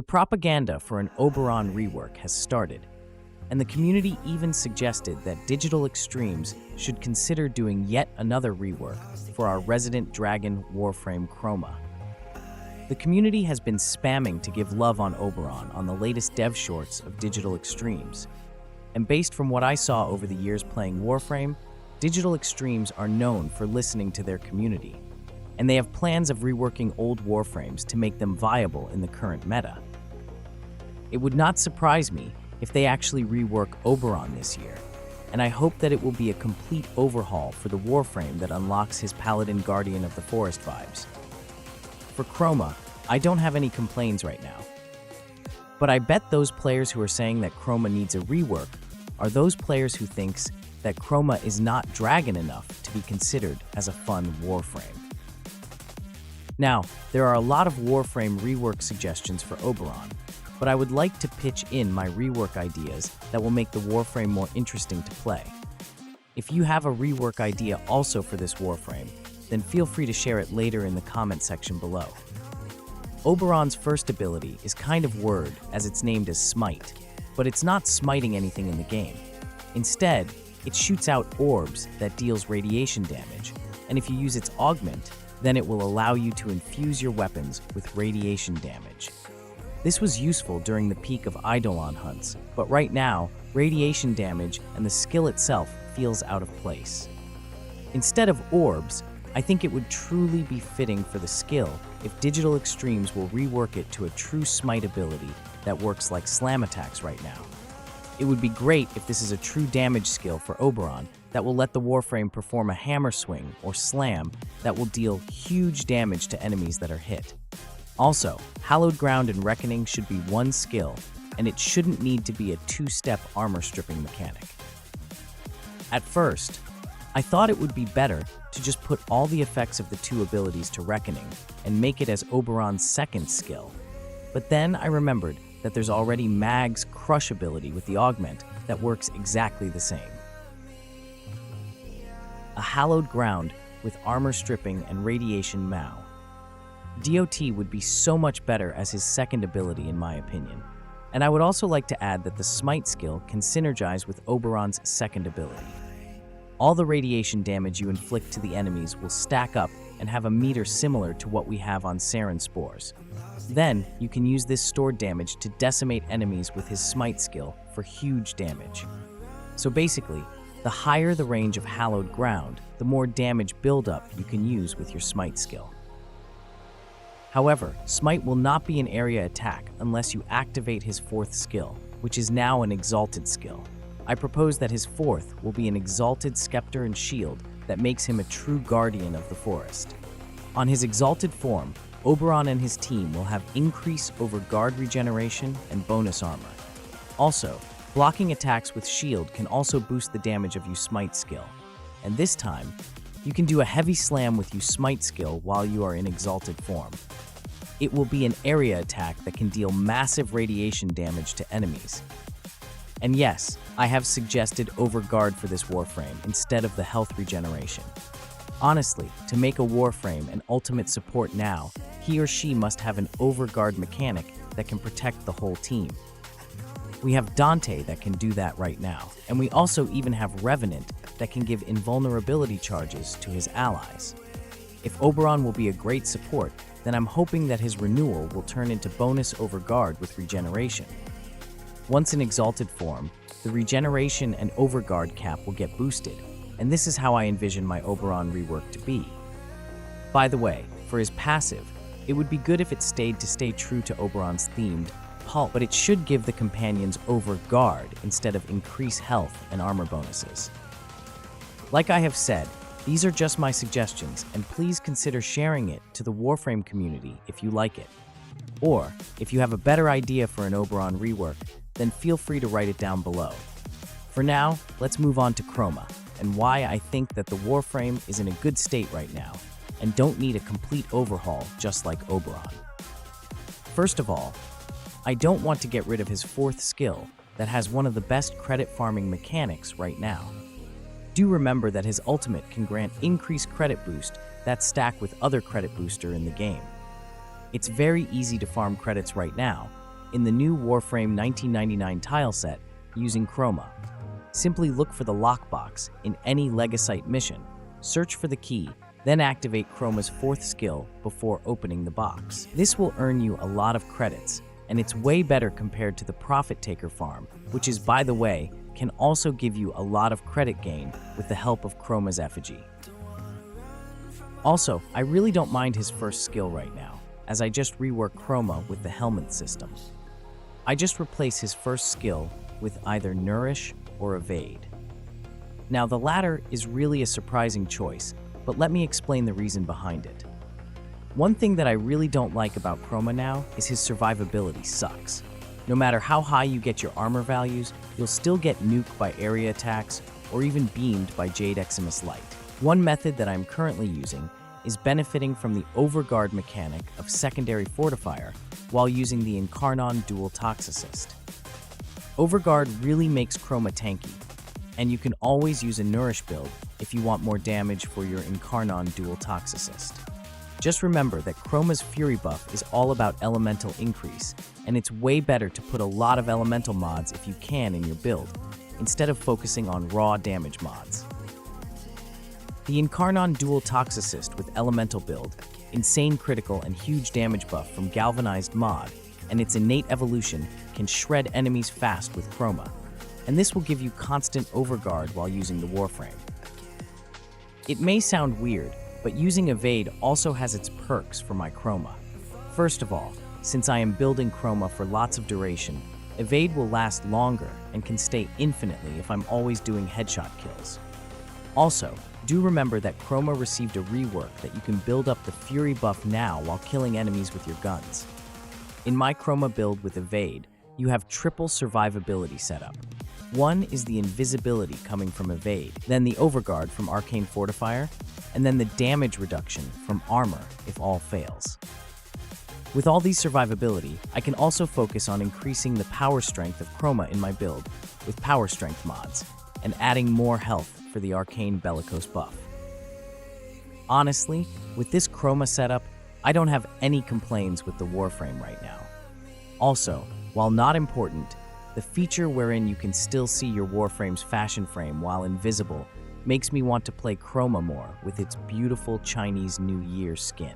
The propaganda for an Oberon rework has started, and the community even suggested that Digital Extremes should consider doing yet another rework for our resident dragon warframe Chroma. The community has been spamming to give love on Oberon on the latest dev shorts of Digital Extremes, and based from what I saw over the years playing Warframe, Digital Extremes are known for listening to their community, and they have plans of reworking old Warframes to make them viable in the current meta. It would not surprise me if they actually rework Oberon this year, and I hope that it will be a complete overhaul for the Warframe that unlocks his Paladin Guardian of the Forest vibes. For Chroma, I don't have any complaints right now, but I bet those players who are saying that Chroma needs a rework are those players who thinks that Chroma is not dragon enough to be considered as a fun Warframe. Now, there are a lot of Warframe rework suggestions for Oberon, but I would like to pitch in my rework ideas that will make the Warframe more interesting to play. If you have a rework idea also for this Warframe, then feel free to share it later in the comment section below. Oberon's first ability is kind of word as it's named as Smite, but it's not smiting anything in the game. Instead, it shoots out orbs that deals radiation damage, and if you use its augment, then it will allow you to infuse your weapons with radiation damage. This was useful during the peak of Eidolon hunts, but right now, radiation damage and the skill itself feels out of place. Instead of orbs, I think it would truly be fitting for the skill if Digital Extremes will rework it to a true smite ability that works like slam attacks right now. It would be great if this is a true damage skill for Oberon that will let the Warframe perform a hammer swing or slam that will deal huge damage to enemies that are hit. Also, Hallowed Ground and Reckoning should be one skill, and it shouldn't need to be a two-step armor stripping mechanic. At first, I thought it would be better to just put all the effects of the two abilities to Reckoning and make it as Oberon's second skill. But then I remembered that there's already Mag's Crush ability with the augment that works exactly the same. A Hallowed Ground with armor stripping and radiation Mao. DOT would be so much better as his second ability in my opinion. And I would also like to add that the Smite skill can synergize with Oberon's second ability. All the radiation damage you inflict to the enemies will stack up and have a meter similar to what we have on Sarin Spores. Then, you can use this stored damage to decimate enemies with his Smite skill for huge damage. So basically, the higher the range of Hallowed Ground, the more damage buildup you can use with your Smite skill. However, Smite will not be an area attack unless you activate his fourth skill, which is now an Exalted skill. I propose that his fourth will be an Exalted Scepter and Shield that makes him a true Guardian of the Forest. On his Exalted form, Oberon and his team will have increase over guard regeneration and bonus armor. Also, blocking attacks with shield can also boost the damage of your Smite skill. And this time, you can do a heavy slam with your Smite skill while you are in Exalted form. It will be an area attack that can deal massive radiation damage to enemies. And yes, I have suggested Overguard for this Warframe instead of the health regeneration. Honestly, to make a Warframe an ultimate support now, he or she must have an Overguard mechanic that can protect the whole team. We have Dante that can do that right now, and we also even have Revenant that can give invulnerability charges to his allies. If Oberon will be a great support, then I'm hoping that his renewal will turn into bonus Overguard with regeneration. Once in Exalted form, the regeneration and Overguard cap will get boosted, and this is how I envision my Oberon rework to be. By the way, for his passive, it would be good if it stayed to stay true to Oberon's themed pulp, but it should give the companions Overguard instead of increase health and armor bonuses. Like I have said, these are just my suggestions, and please consider sharing it to the Warframe community if you like it. Or, if you have a better idea for an Oberon rework, then feel free to write it down below. For now, let's move on to Chroma, and why I think that the Warframe is in a good state right now, and don't need a complete overhaul just like Oberon. First of all, I don't want to get rid of his fourth skill that has one of the best credit farming mechanics right now. Do remember that his ultimate can grant increased credit boost that stack with other credit booster in the game. It's very easy to farm credits right now, in the new Warframe 1999 tile set using Chroma. Simply look for the lockbox in any Legasite mission, search for the key, then activate Chroma's fourth skill before opening the box. This will earn you a lot of credits, and it's way better compared to the Profit Taker farm, which is, by the way, can also give you a lot of credit gain with the help of Chroma's effigy. Also, I really don't mind his first skill right now, as I just rework Chroma with the helmet system. I just replace his first skill with either Nourish or Evade. Now, the latter is really a surprising choice, but let me explain the reason behind it. One thing that I really don't like about Chroma now is his survivability sucks. No matter how high you get your armor values, you'll still get nuked by area attacks or even beamed by Jade Eximus Light. One method that I'm currently using is benefiting from the overguard mechanic of secondary fortifier while using the Incarnon dual toxicist. Overguard really makes Chroma tanky, and you can always use a Nourish build if you want more damage for your Incarnon dual toxicist. Just remember that Chroma's Fury buff is all about elemental increase, and it's way better to put a lot of elemental mods if you can in your build, instead of focusing on raw damage mods. The Incarnon dual toxicist with elemental build, insane critical and huge damage buff from Galvanized mod, and its innate evolution can shred enemies fast with Chroma, and this will give you constant overguard while using the Warframe. It may sound weird, but using Evade also has its perks for my Chroma. First of all, since I am building Chroma for lots of duration, Evade will last longer and can stay infinitely if I'm always doing headshot kills. Also, do remember that Chroma received a rework that you can build up the Fury buff now while killing enemies with your guns. In my Chroma build with Evade, you have triple survivability setup. One is the invisibility coming from Evade, then the overguard from Arcane Fortifier, and then the damage reduction from armor if all fails. With all these survivability, I can also focus on increasing the power strength of Chroma in my build with power strength mods, and adding more health for the Arcane Bellicose buff. Honestly, with this Chroma setup, I don't have any complaints with the Warframe right now. Also, while not important, the feature wherein you can still see your Warframe's fashion frame while invisible makes me want to play Chroma more with its beautiful Chinese New Year skin.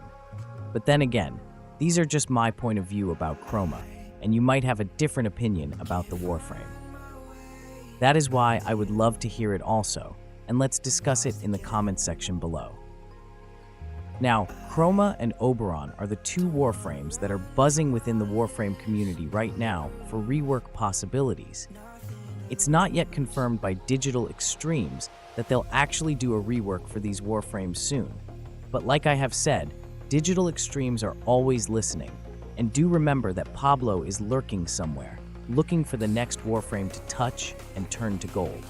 But then again, these are just my point of view about Chroma, and you might have a different opinion about the Warframe. That is why I would love to hear it also, and let's discuss it in the comments section below. Now, Chroma and Oberon are the two Warframes that are buzzing within the Warframe community right now for rework possibilities. It's not yet confirmed by Digital Extremes that they'll actually do a rework for these Warframes soon. But like I have said, Digital Extremes are always listening, and do remember that Pablo is lurking somewhere, looking for the next Warframe to touch and turn to gold.